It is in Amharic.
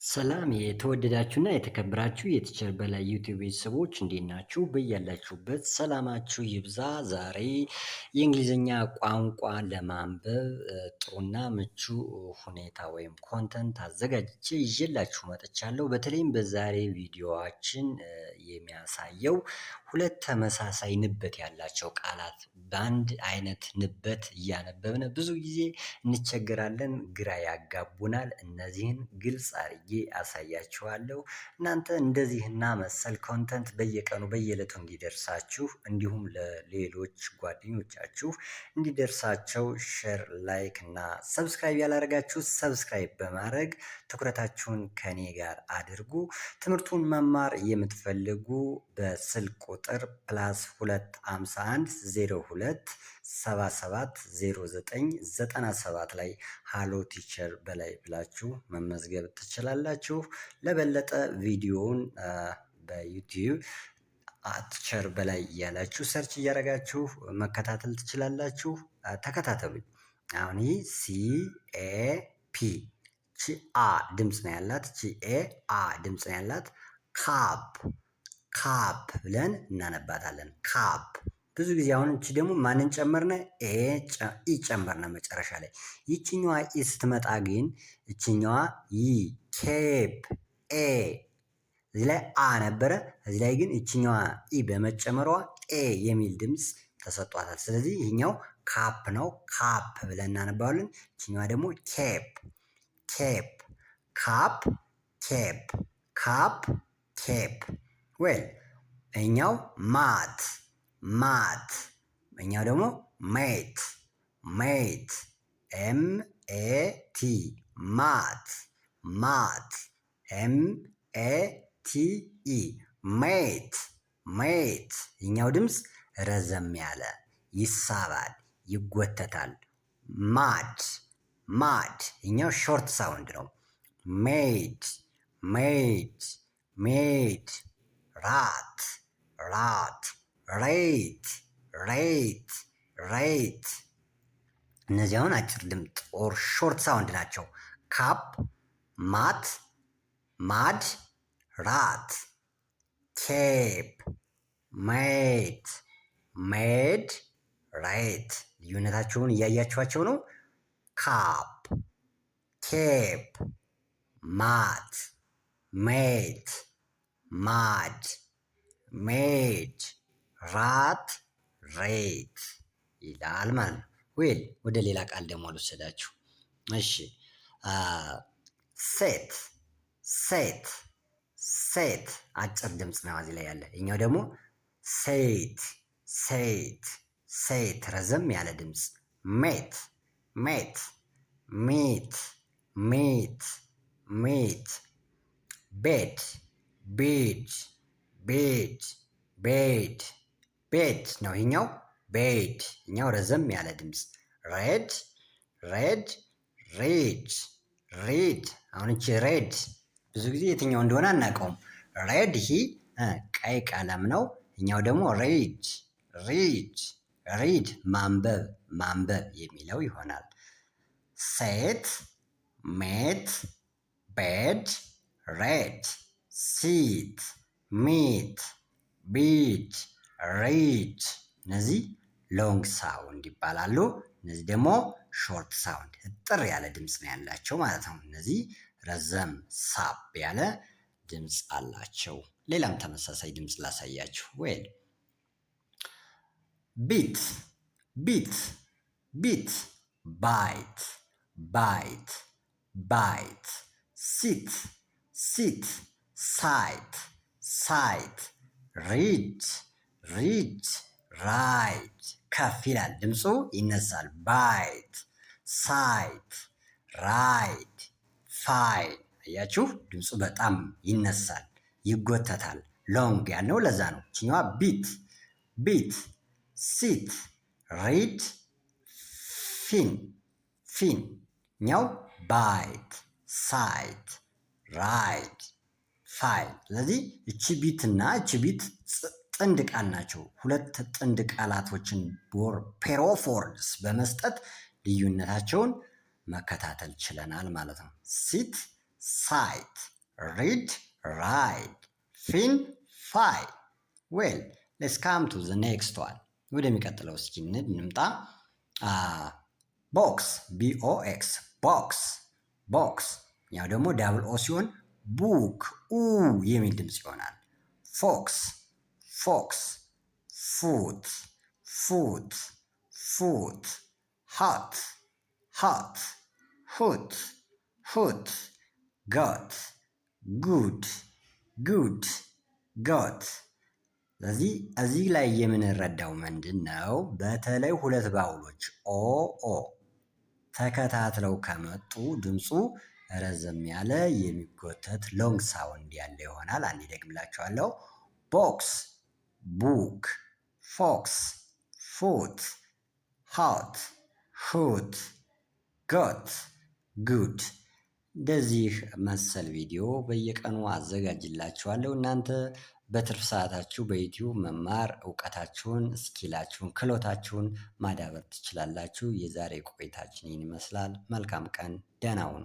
ሰላም የተወደዳችሁና የተከበራችሁ የቲቸር በላይ ዩቲዩብ ቤተሰቦች እንዴት ናችሁ? በያላችሁበት ሰላማችሁ ይብዛ። ዛሬ የእንግሊዝኛ ቋንቋ ለማንበብ ጥሩና ምቹ ሁኔታ ወይም ኮንተንት አዘጋጅቼ ይዤላችሁ መጥቻለሁ። በተለይም በዛሬ ቪዲዮዋችን የሚያሳየው ሁለት ተመሳሳይ ንበት ያላቸው ቃላት በአንድ አይነት ንበት እያነበብን ብዙ ጊዜ እንቸገራለን፣ ግራ ያጋቡናል። እነዚህን ግልጽ አድርጌ አሳያችኋለሁ። እናንተ እንደዚህና መሰል ኮንተንት በየቀኑ በየዕለቱ እንዲደርሳችሁ እንዲሁም ለሌሎች ጓደኞቻችሁ እንዲደርሳቸው ሼር፣ ላይክ እና ሰብስክራይብ ያላደረጋችሁ ሰብስክራይብ በማድረግ ትኩረታችሁን ከኔ ጋር አድርጉ። ትምህርቱን መማር የምትፈልጉ በስልክ ቁጥር +251 02 77 09 97 ላይ ሃሎ ቲቸር በላይ ብላችሁ መመዝገብ ትችላላችሁ። ለበለጠ ቪዲዮውን በዩቲዩብ ቲቸር በላይ እያላችሁ ሰርች እያደረጋችሁ መከታተል ትችላላችሁ። ተከታተሉኝ። አሁን ይህ CAP አ ድምፅ ነው ያላት፣ አ ድምፅ ነው ያላት። ካፕ ብለን እናነባታለን። ካፕ ብዙ ጊዜ አሁን እቺ ደግሞ ማንን ጨመርነ? ኢ ጨመርነ መጨረሻ ላይ። ይችኛዋ ኢ ስትመጣ ግን እችኛዋ ኬፕ እዚህ ላይ አ ነበረ። እዚህ ላይ ግን እችኛዋ ኢ በመጨመሯ የሚል ድምፅ ተሰጧታል። ስለዚህ ይህኛው ካፕ ነው። ካፕ ብለን እናነባዋለን። እችኛዋ ደግሞ ኬፕ ካፕ ኬፕ ዌል። እኛው ማት እኛው ደግሞ ሜት MAT ማት MATE ሜት። እኛው ድምፅ ረዘም ያለ ይሳባል፣ ይጎተታል። ማድ እኛው ሾርት ሳውንድ ነው። ሜድ ራት ሬት። እነዚህ አሁን አጭር ድምፅ ኦር ሾርት ሳውንድ ናቸው። ካፕ፣ ማድ፣ ራት፣ ኬፕ፣ ሜድ፣ ሬት። ልዩነታቸውን እያያችኋቸው ነው። ካፕ፣ ኬፕ፣ ማት፣ ሜት፣ ማድ፣ ሜድ፣ ራት፣ ሬት ይላል ማለት ነው። ዌል ወደ ሌላ ቃል ደግሞ ልወሰዳችሁ። እሺ ሴት አጭር ድምፅ ነው እዚህ ላይ ያለ። እኛው ደግሞ ሴት ረዘም ያለ ድምፅ። ሜት ቤድ ነው ይኛው። ቤድ እኛው ረዘም ያለ ድምፅ። ሬድ አሁን እቺ ሬድ ብዙ ጊዜ የትኛው እንደሆነ አናውቀውም። ሬድ ይሄ ቀይ ቀለም ነው። እኛው ደግሞ ሪድ ማንበብ የሚለው ይሆናል። ሴት፣ ሜት፣ ቤድ፣ ሬድ፣ ሲት፣ ሚት፣ ቢድ፣ ሪድ። እነዚህ ሎንግ ሳውንድ ይባላሉ። እነዚህ ደግሞ ሾርት ሳውንድ እጥር ያለ ድምፅ ነው ያላቸው ማለት ነው። እነዚህ ረዘም ሳብ ያለ ድምፅ አላቸው። ሌላም ተመሳሳይ ድምፅ ላሳያችሁ። ዌል ቢት ባይት ሲት ሳይት ሪድ ራይት። ከፍ ይላል ድምፁ ይነሳል። ባይት ሳይት ራይድ ፋይል። አያችሁ ድምፁ በጣም ይነሳል፣ ይጎተታል። ሎንግ ያልነው ለዛ ነው። ችኛዋ ቢት ሲት ሪድ ፊን እኛው ባይት ሳይት ራይድ ፋይል። ስለዚህ እቺ ቢት እና እቺ ቢት ጥንድ ቃል ናቸው። ሁለት ጥንድ ቃላቶችን ፔር ኦፍ ወርድስ በመስጠት ልዩነታቸውን መከታተል ችለናል ማለት ነው። ሲት ሳይት read, ride, fin, fly. Well, let's come to the next one. ወደሚቀጥለው እስኪ እንምጣ። ቦክስ ቦክስ ቦክስ ቦክስ። ያው ደግሞ ዳብል ኦ ሲሆን ቡክ የሚል ድምፅ ይሆናል። ፎክስ ፎክስ ፉት ፉት ፉት ሃት ሃት ሁት ሁት ጎት ጉድ ጉድ ጎት። ስለዚህ እዚህ ላይ የምንረዳው ምንድን ነው? በተለይ ሁለት ባውሎች ኦ ተከታትለው ከመጡ ድምፁ ረዘም ያለ የሚጎተት ሎንግ ሳውንድ ያለ ይሆናል። አንዴ ደግምላችኋለሁ። ቦክስ ቡክ ፎክስ ፉት ሃት ሁት ጎት ጉድ። እንደዚህ መሰል ቪዲዮ በየቀኑ አዘጋጅላችኋለሁ። እናንተ በትርፍ ሰዓታችሁ በዩቲዩብ መማር እውቀታችሁን፣ ስኪላችሁን፣ ክህሎታችሁን ማዳበር ትችላላችሁ። የዛሬ ቆይታችን ይህን ይመስላል። መልካም ቀን፣ ደህና ሁኑ።